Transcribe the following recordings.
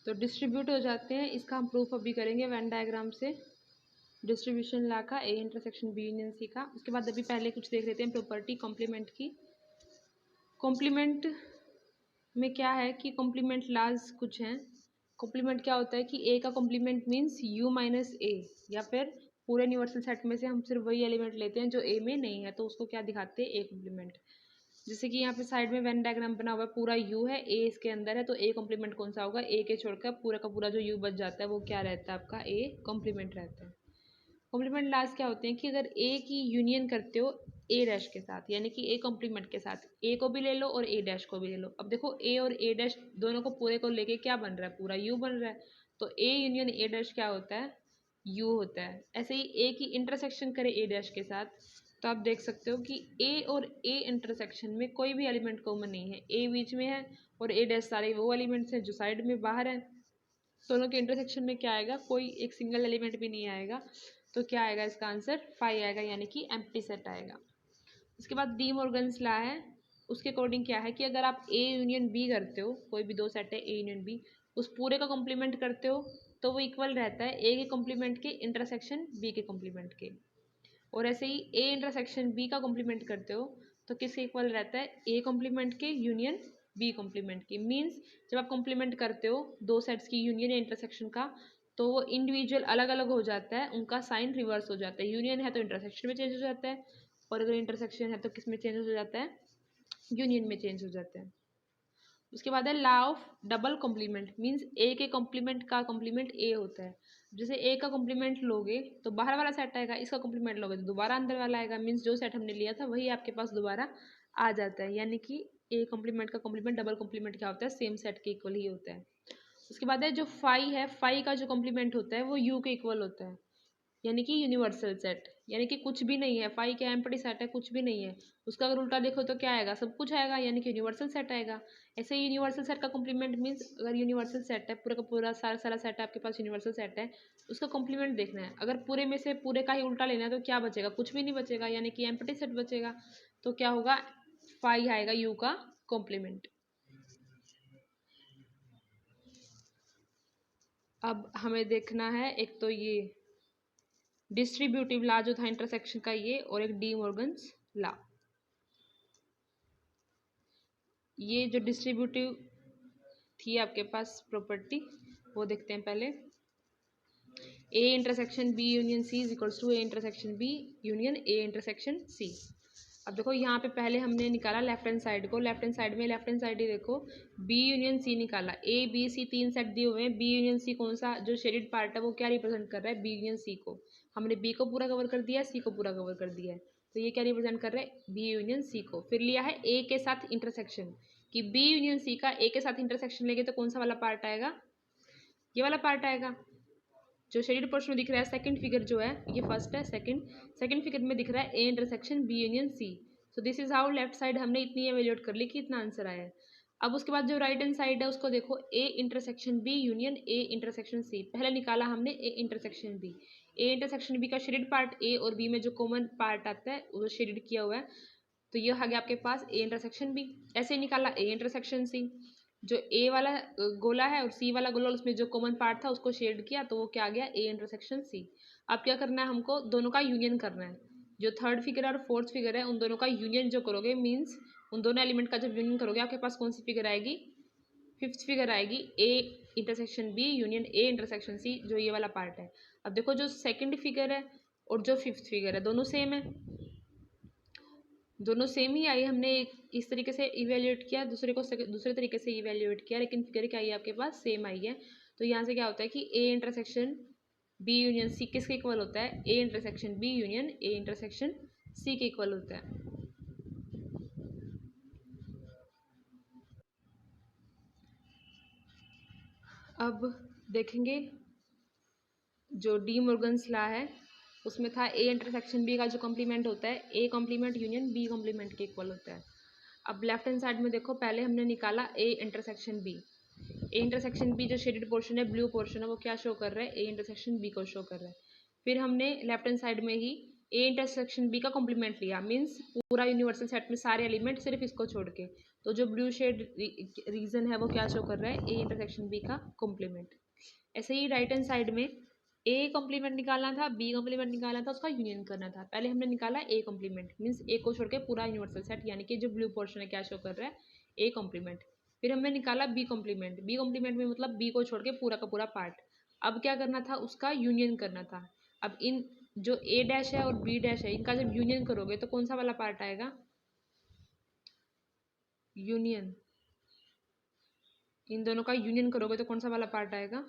तो डिस्ट्रीब्यूट हो जाते हैं। इसका हम प्रूफ अभी करेंगे वेन डायग्राम से, डिस्ट्रीब्यूशन ला का, a intersection B union c का। उसके बाद अभी पहले कुछ देख लेते हैं प्रॉपर्टी कॉम्प्लीमेंट की। कॉम्प्लीमेंट में क्या है कि कॉम्प्लीमेंट लाज कुछ हैं। कॉम्प्लीमेंट क्या होता है कि ए का कॉम्प्लीमेंट मीन्स यू माइनस ए, या फिर पूरे यूनिवर्सल सेट में से हम सिर्फ वही एलिमेंट लेते हैं जो ए में नहीं है, तो उसको क्या दिखाते हैं, ए कॉम्प्लीमेंट। जैसे कि यहाँ पे साइड में वेन डायग्राम बना हुआ है, पूरा यू है, ए इसके अंदर है, तो ए कॉम्प्लीमेंट कौन सा होगा, ए के छोड़कर पूरा का पूरा जो यू बच जाता है वो क्या रहता है आपका, ए कॉम्प्लीमेंट रहता है। कॉम्प्लीमेंट लास्ट क्या होते हैं कि अगर ए की यूनियन करते हो ए डैश के साथ, यानी कि ए कॉम्प्लीमेंट के साथ, ए को भी ले लो और ए डैश को भी ले लो। अब देखो ए और ए डैश दोनों को पूरे को लेके क्या बन रहा है, पूरा यू बन रहा है, तो ए यूनियन ए डैश क्या होता है, यू होता है। ऐसे ही ए की इंटरसेक्शन करे ए डैश के साथ, तो आप देख सकते हो कि ए और ए इंटरसेक्शन में कोई भी एलिमेंट कॉमन नहीं है, ए बीच में है और ए डैश सारे वो एलिमेंट्स हैं जो साइड में बाहर हैं। दोनों के इंटरसेक्शन में क्या आएगा, कोई एक सिंगल एलिमेंट भी नहीं आएगा, तो क्या आएगा इसका आंसर, 5 आएगा, यानी कि एम्प्टी सेट आएगा। उसके बाद डी मॉर्गन्स लॉ है, उसके अकॉर्डिंग क्या है कि अगर आप ए यूनियन बी करते हो, कोई भी दो सेट है ए यूनियन बी, उस पूरे का कॉम्प्लीमेंट करते हो तो वो इक्वल रहता है ए के कॉम्प्लीमेंट के इंटरसेक्शन बी के कॉम्प्लीमेंट के। और ऐसे ही ए इंटरसेक्शन बी का कॉम्प्लीमेंट करते हो तो किसके इक्वल रहता है, ए कॉम्प्लीमेंट के यूनियन बी कॉम्प्लीमेंट की। मीन्स जब आप कॉम्प्लीमेंट करते हो दो सेट्स की यूनियन या इंटरसेक्शन का, तो वो इंडिविजुअल अलग अलग हो जाता है, उनका साइन रिवर्स हो जाता है। यूनियन है तो इंटरसेक्शन में चेंज हो जाता है, और अगर इंटरसेक्शन है तो किस में चेंज हो जाता है, यूनियन में चेंज हो जाता है। उसके बाद है law of double complement. Means A के कॉम्प्लीमेंट का कॉम्प्लीमेंट ए होता है। जैसे ए का कॉम्प्लीमेंट लोगे तो बाहर वाला सेट आएगा, इसका कॉम्प्लीमेंट लोगे तो दोबारा अंदर वाला आएगा। मीन्स जो सेट हमने लिया था वही आपके पास दोबारा आ जाता है, यानी कि ए कॉम्प्लीमेंट का कॉम्प्लीमेंट डबल कॉम्प्लीमेंट क्या होता है, सेम सेट के इक्वल ही होता है। उसके बाद है जो फाई है, फाई का जो कॉम्प्लीमेंट होता है वो यू के इक्वल होता है, यानी कि यूनिवर्सल सेट, यानी कि कुछ भी नहीं है, फाई क्या एम्प्टी सेट है, कुछ भी नहीं है। उसका अगर उल्टा देखो तो क्या आएगा, सब कुछ आएगा, यानी कि यूनिवर्सल सेट आएगा। ऐसे ही यूनिवर्सल सेट का कॉम्प्लीमेंट मीन्स अगर यूनिवर्सल सेट है, पूरा का पूरा सारा सारा सेट आपके पास यूनिवर्सल सेट है, उसका कॉम्प्लीमेंट देखना है। अगर पूरे में से पूरे का ही उल्टा लेना है तो क्या बचेगा, कुछ भी नहीं बचेगा, यानी कि एम्प्टी सेट बचेगा। तो क्या होगा, फाई आएगा यू का कॉम्प्लीमेंट। अब हमें देखना है एक तो ये डिस्ट्रीब्यूटिव लॉ जो था इंटरसेक्शन का ये, और एक डी मॉर्गन्स लॉ। ये जो डिस्ट्रीब्यूटिव थी आपके पास प्रॉपर्टी वो देखते हैं पहले। A intersection B union C is equals to A intersection B union A intersection C. अब देखो यहाँ पे पहले हमने निकाला लेफ्ट हैंड साइड को, लेफ्ट हैंड साइड में लेफ्ट हैंड साइड ही देखो, बी यूनियन सी निकाला, ए बी सी तीन सेट दिए हुए हैं, बी यूनियन सी कौन सा जो शेडेड पार्ट है वो क्या रिप्रेजेंट कर रहा है, बी यूनियन सी को। हमने बी को पूरा कवर कर दिया है, सी को पूरा कवर कर दिया है, तो ये क्या रिप्रेजेंट कर रहा है, बी यूनियन सी को। फिर लिया है ए के साथ इंटरसेक्शन, कि बी यूनियन सी का ए के साथ इंटरसेक्शन लेंगे तो कौन सा वाला पार्ट आएगा, ये वाला पार्ट आएगा जो शेडेड पोर्शन में दिख रहा है। सेकंड फिगर जो है ये फर्स्ट है, सेकंड फिगर में दिख रहा है A intersection B union C. So this is how left side हमने इतनी एवेल्यूएट कर ली कि इतना आंसर आया है। अब उसके बाद जो राइट हैंड साइड है उसको देखो, A intersection B union A intersection C. पहले निकाला हमने A intersection B, A intersection B का शेडेड पार्ट ए और बी में जो कॉमन पार्ट आता है वो शेडेड किया हुआ है, तो ये आ गया आपके पास ए इंटरसेक्शन बी। ऐसे ही निकाला ए इंटरसेक्शन सी, जो ए वाला गोला है और सी वाला गोला उसमें जो कॉमन पार्ट था उसको शेड किया, तो वो क्या आ गया, ए इंटरसेक्शन सी। अब क्या करना है, हमको दोनों का यूनियन करना है। जो थर्ड फिगर और फोर्थ फिगर है उन दोनों का यूनियन जो करोगे, मीन्स उन दोनों एलिमेंट का जब यूनियन करोगे आपके पास कौन सी फिगर आएगी, फिफ्थ फिगर आएगी, A intersection B union A intersection C, जो ये वाला पार्ट है। अब देखो जो सेकेंड फिगर है और जो फिफ्थ फिगर है दोनों सेम है, दोनों सेम ही आई। हमने एक इस तरीके से इवेल्युएट किया, दूसरे को दूसरे तरीके से इवेल्युएट किया, लेकिन फिगर क्या आई है आपके पास, सेम आई है। तो यहाँ से क्या होता है कि A intersection B union C किसके इक्वल होता है, A intersection B union A intersection C के इक्वल होता है। अब देखेंगे जो डी मॉर्गन्स लॉ है उसमें था ए इंटरसेक्शन बी का जो कॉम्प्लीमेंट होता है, A complement union B complement के इक्वल होता है। अब लेफ्ट हैंड साइड में देखो, पहले हमने निकाला A intersection B, A intersection B जो शेडेड पोर्शन है, ब्लू पोर्शन है, वो क्या शो कर रहा है, ए इंटरसेक्शन बी को शो कर रहा है। फिर हमने लेफ्ट हैंड साइड में ही ए इंटरसेक्शन बी का कॉम्प्लीमेंट लिया, मीन्स पूरा यूनिवर्सल सेट में सारे एलिमेंट सिर्फ इसको छोड़ के, तो जो ब्लू शेड रीजन है वो क्या शो कर रहा है, ए इंटरसेक्शन बी का कॉम्प्लीमेंट। ऐसे ही राइट हैंड साइड में ए कॉम्प्लीमेंट निकालना था, बी कॉम्प्लीमेंट निकालना था, उसका यूनियन करना था। पहले हमने निकाला ए कॉम्प्लीमेंट, मीन्स ए को छोड़ के पूरा यूनिवर्सल सेट, यानी कि जो ब्लू पोर्शन है क्या शो कर रहा है, ए कॉम्प्लीमेंट। फिर हमने निकाला बी कॉम्प्लीमेंट, बी कॉम्प्लीमेंट में मतलब बी को छोड़ के पूरा का पूरा पार्ट। अब क्या करना था, उसका यूनियन करना था। अब इन जो ए डैश है और बी डैश है, इनका जब यूनियन करोगे तो कौन सा वाला पार्ट आएगा, यूनियन। इन दोनों का यूनियन करोगे तो कौन सा वाला पार्ट आएगा,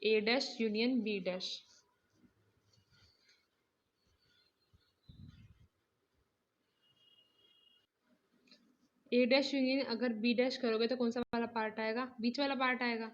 ए डैश यूनियन बी डैश। ए डैश यूनियन अगर बी डैश करोगे तो कौन सा वाला पार्ट आएगा, बीच वाला पार्ट आएगा।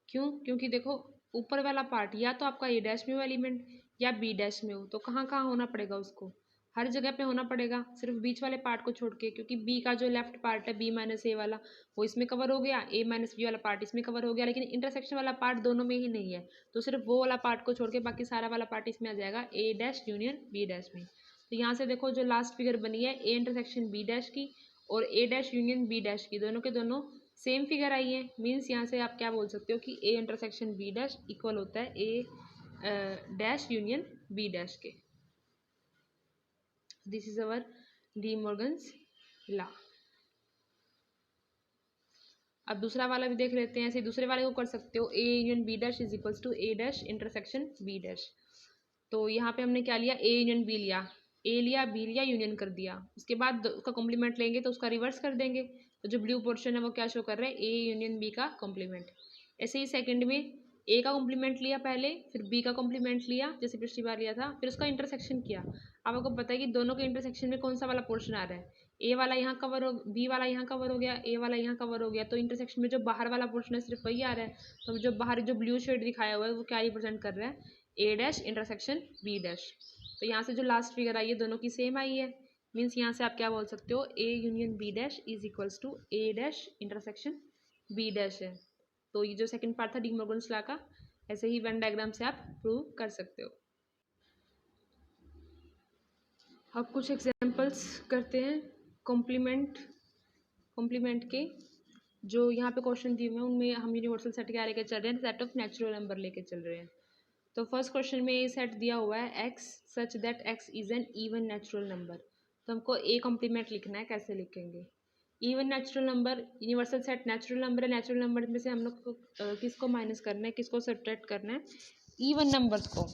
क्यों, क्योंकि देखो ऊपर वाला पार्ट या तो आपका ए डैश में हो एलिमेंट या बी डैश में हो, तो कहाँ कहाँ होना पड़ेगा उसको, हर जगह पे होना पड़ेगा, सिर्फ बीच वाले पार्ट को छोड़ के। क्योंकि बी का जो लेफ्ट पार्ट है बी माइनस ए वाला, वो इसमें कवर हो गया, ए माइनस बी वाला पार्ट इसमें कवर हो गया, लेकिन इंटरसेक्शन वाला पार्ट दोनों में ही नहीं है, तो सिर्फ वो वाला पार्ट को छोड़ के बाकी सारा वाला पार्ट इसमें आ जाएगा ए डैश यूनियन बी डैश में। तो यहाँ से देखो जो लास्ट फिगर बनी है ए इंटरसेक्शन बी डैश की और ए डैश यूनियन बी डैश की, दोनों के दोनों सेम फिगर आई है। मीन्स यहाँ से आप क्या बोल सकते हो कि A intersection B dash equal होता है A dash union B dash के। This is our De Morgan's law. अब दूसरा वाला भी देख लेते हैं, ऐसे दूसरे वाले को कर सकते हो, A union B dash is equals to A dash intersection B dash. तो यहाँ पे हमने क्या लिया, ए यूनियन बी लिया, ए लिया बी लिया यूनियन कर दिया, उसके बाद उसका कॉम्प्लीमेंट लेंगे तो उसका रिवर्स कर देंगे। तो जो ब्लू पोर्शन है वो क्या शो कर रहा है, ए यूनियन बी का कॉम्प्लीमेंट। ऐसे ही सेकंड में ए का कॉम्प्लीमेंट लिया पहले, फिर बी का कॉम्प्लीमेंट लिया जैसे पिछली बार लिया था, फिर उसका इंटरसेक्शन किया। अब आपको पता है कि दोनों के इंटरसेक्शन में कौन सा वाला पोर्शन आ रहा है, ए वाला यहाँ कवर हो, बी वाला यहाँ कवर हो गया, ए वाला यहाँ कवर हो गया, तो इंटरसेक्शन में जो बाहर वाला पोर्शन है सिर्फ वही आ रहा है। तो जो बाहर जो ब्लू शेड दिखाया हुआ है वो क्या रिप्रेजेंट कर रहा है, A dash intersection B dash. तो यहाँ से जो लास्ट फिगर आई है दोनों की सेम आई है। मीन्स यहाँ से आप क्या बोल सकते हो, A union B dash is equals to A dash intersection B dash है। तो ये जो सेकंड पार्ट था डी मॉर्गन्स लॉ का, ऐसे ही वेन डायग्राम से आप प्रूव कर सकते हो। अब कुछ एग्जांपल्स करते हैं कॉम्प्लीमेंट के। जो यहाँ पे क्वेश्चन दिए हुए हैं उनमें हम यूनिवर्सल सेट क्या लेके चल रहे हैं, सेट ऑफ नेचुरल नंबर लेके चल रहे हैं। तो फर्स्ट क्वेश्चन में ये सेट दिया हुआ है x such that x is N even natural number. तो हमको ए कॉम्प्लीमेंट लिखना है, कैसे लिखेंगे, even natural number, universal set natural number है, नेचुरल नंबर में से हम लोग को किसको माइनस करना है, किसको सब्ट्रैक्ट करना है, इवन नंबर्स को।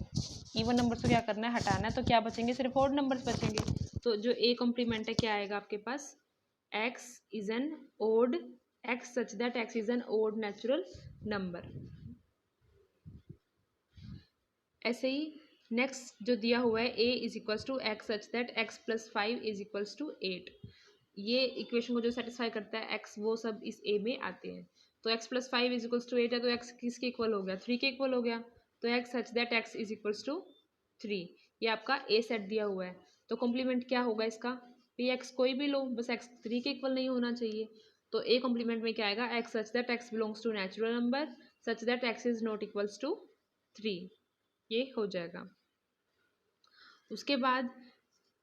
इवन नंबर्स को क्या करना है, हटाना है, तो क्या बचेंगे, सिर्फ ओड नंबर्स बचेंगे। तो जो ए कॉम्प्लीमेंट है क्या आएगा आपके पास, x is an odd, x such that x is an odd natural number. ऐसे ही नेक्स्ट जो दिया हुआ है A is equals to x such that x plus 5 is equals to 8। ये इक्वेशन को जो सेटिस्फाई करता है एक्स, वो सब इस ए में आते हैं। तो x plus 5 is equals to 8 है, तो एक्स किसके इक्वल हो गया, 3 के इक्वल हो गया। तो x such that x is equals to 3, ये आपका ए सेट दिया हुआ है। तो कॉम्प्लीमेंट क्या होगा इसका, पी एक्स कोई भी लो, बस एक्स 3 के इक्वल नहीं होना चाहिए। तो ए कॉम्प्लीमेंट में क्या आएगा, x such that x belongs to natural number such that x is not equals to 3, ये हो जाएगा। उसके बाद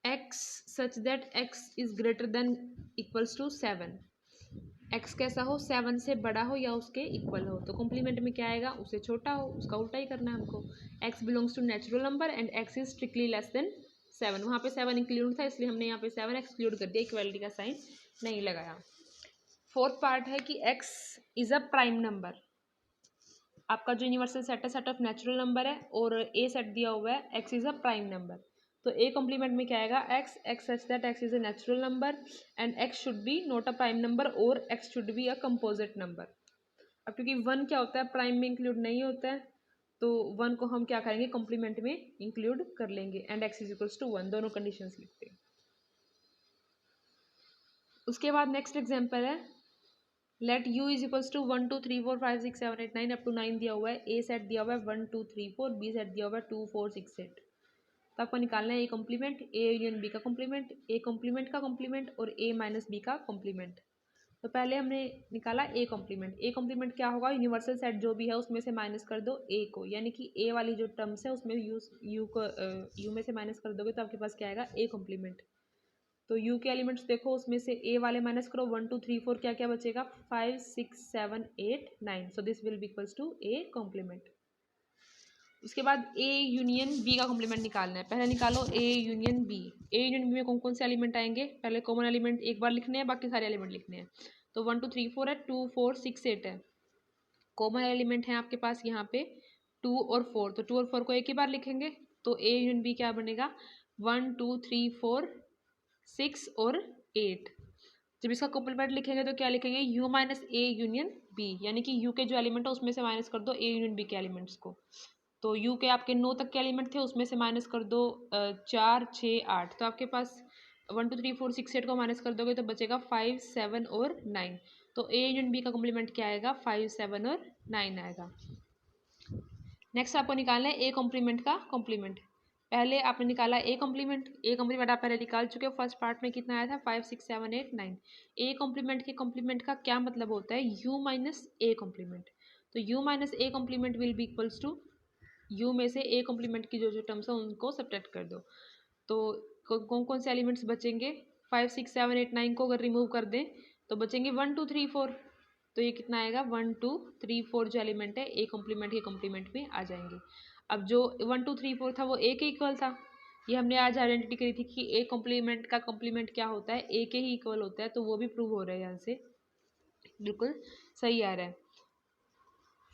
x such that x is greater than equals to 7, x कैसा हो, 7 से बड़ा हो या उसके इक्वल हो। तो कॉम्प्लीमेंट में क्या आएगा, उससे छोटा हो, उसका उल्टा ही करना है हमको। x belongs to natural number and x is strictly less than 7, वहाँ पे 7 इंक्लूड था इसलिए हमने यहाँ पे 7 एक्सक्लूड कर दिया, इक्वालिटी का साइन नहीं लगाया। फोर्थ पार्ट है कि x is a prime number. आपका जो यूनिवर्सल सेट है सेट ऑफ नेचुरल नंबर है और ए सेट दिया हुआ है x is a prime number. तो ए कॉम्प्लीमेंट में क्या आएगा, x x such that x is a natural number and x should be not a prime number और x should be a composite number. अब क्योंकि वन क्या होता है, प्राइम में इंक्लूड नहीं होता है, तो वन को हम क्या करेंगे, कॉम्प्लीमेंट में इंक्लूड कर लेंगे and x is equals to 1, दोनों कंडीशंस लिखते हैं। उसके बाद नेक्स्ट एग्जाम्पल है, let U is equals to 1 2 3 4 5 6 7 8 9 up to 9 दिया हुआ है, ए सेट दिया हुआ है 1 2 3 4, बी सेट दिया हुआ है 2 4 6 8। तो आपको निकालना है A complement, A union B का कॉम्प्लीमेंट, ए कॉम्प्लीमेंट का कॉम्प्लीमेंट और ए माइनस बी का कॉम्प्लीमेंट। तो पहले हमने निकाला ए कॉम्प्लीमेंट। ए कॉम्प्लीमेंट क्या होगा, यूनिवर्सल सेट जो भी है उसमें से माइनस कर दो ए को, यानी कि ए वाली जो टर्म्स है उसमें यू को यू में से माइनस कर दोगे तो आपके पास क्या आएगा, ए कॉम्प्लीमेंट। तो यू के एलिमेंट्स देखो, उसमें से ए वाले माइनस करो, 1 2 3 4 क्या क्या बचेगा, 5 6 7 8 9। So this will be equals to A complement. उसके बाद ए यूनियन बी का कॉम्प्लीमेंट निकालना है। पहले निकालो A union B. A union B में कौन कौन से एलिमेंट आएंगे, पहले कॉमन एलिमेंट एक बार लिखने हैं, बाकी सारे एलिमेंट लिखने हैं। तो 1 2 3 4 है, 2 4 6 8 है। कॉमन एलिमेंट है आपके पास यहाँ पे 2 और 4, तो 2 और 4 को एक ही बार लिखेंगे। तो ए यूनियन बी क्या बनेगा, 1 2 3 4 6 और 8। जब इसका कॉम्प्लीमेंट लिखेंगे तो क्या लिखेंगे, U minus A union B, यानी कि यू के जो एलिमेंट है उसमें से माइनस कर दो ए यूनियन बी के एलिमेंट्स को। तो यू के आपके 9 तक के एलिमेंट थे, उसमें से माइनस कर दो 4 6 8। तो आपके पास 1 2 3 4 6 8 को माइनस कर दोगे तो बचेगा 5 7 और 9। तो ए यूनियन बी का कॉम्प्लीमेंट क्या आएगा, 5 7 और 9 आएगा। नेक्स्ट आपको निकालना है ए कॉम्प्लीमेंट का कॉम्प्लीमेंट। पहले आपने निकाला ए कॉम्प्लीमेंट, ए कॉम्प्लीमेंट आप पहले निकाल चुके हो। फर्स्ट पार्ट में कितना आया था, 5 6 7 8 9। ए कॉम्प्लीमेंट के कॉम्प्लीमेंट का क्या मतलब होता है, यू माइनस ए कॉम्प्लीमेंट। तो U minus A complement will be equals to, U में से ए कॉम्प्लीमेंट की जो जो टर्म्स है उनको सब्ट्रैक्ट कर दो। तो कौन कौन से एलिमेंट्स बचेंगे, 5 6 7 8 9 को अगर रिमूव कर दें तो बचेंगे 1 2 3 4। तो ये कितना आएगा, 1 2 3 4 जो एलिमेंट है ए कॉम्प्लीमेंट के कॉम्प्लीमेंट में आ जाएंगे। अब जो 1 2 3 4 था वो ए के इक्वल था, ये हमने आज आइडेंटिटी करी थी कि ए कॉम्प्लीमेंट का कॉम्प्लीमेंट क्या होता है, ए के ही इक्वल होता है। तो वो भी प्रूव हो रहा है यहाँ से, बिल्कुल सही आ रहा है।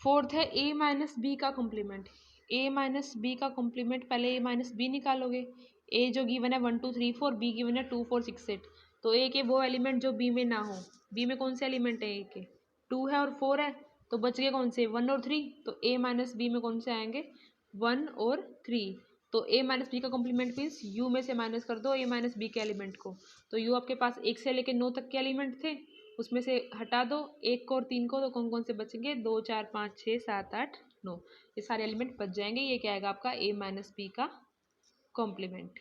फोर्थ है ए माइनस बी का कॉम्प्लीमेंट। ए माइनस बी का कॉम्प्लीमेंट, पहले ए माइनस बी निकालोगे। ए जो गिवन है 1 2 3 4, बी गिवन है 2 4 6 8। तो ए के वो एलिमेंट जो बी में ना हो, बी में कौन से एलिमेंट है, ए के 2 है और 4 है, तो बच गए कौन से, 1 और 3। तो ए माइनस बी में कौन से आएंगे, 1 और 3। तो ए माइनस बी का कॉम्प्लीमेंट मीन्स यू में से माइनस कर दो ए माइनस बी के एलिमेंट को। तो यू आपके पास 1 से लेकर 9 तक के एलिमेंट थे, उसमें से हटा दो 1 को और 3 को, तो कौन कौन से बचेंगे, 2 4 5 6 7 8 9। ये सारे एलिमेंट बच जाएंगे। ये क्या आएगा आपका ए माइनस बी का कॉम्प्लीमेंट।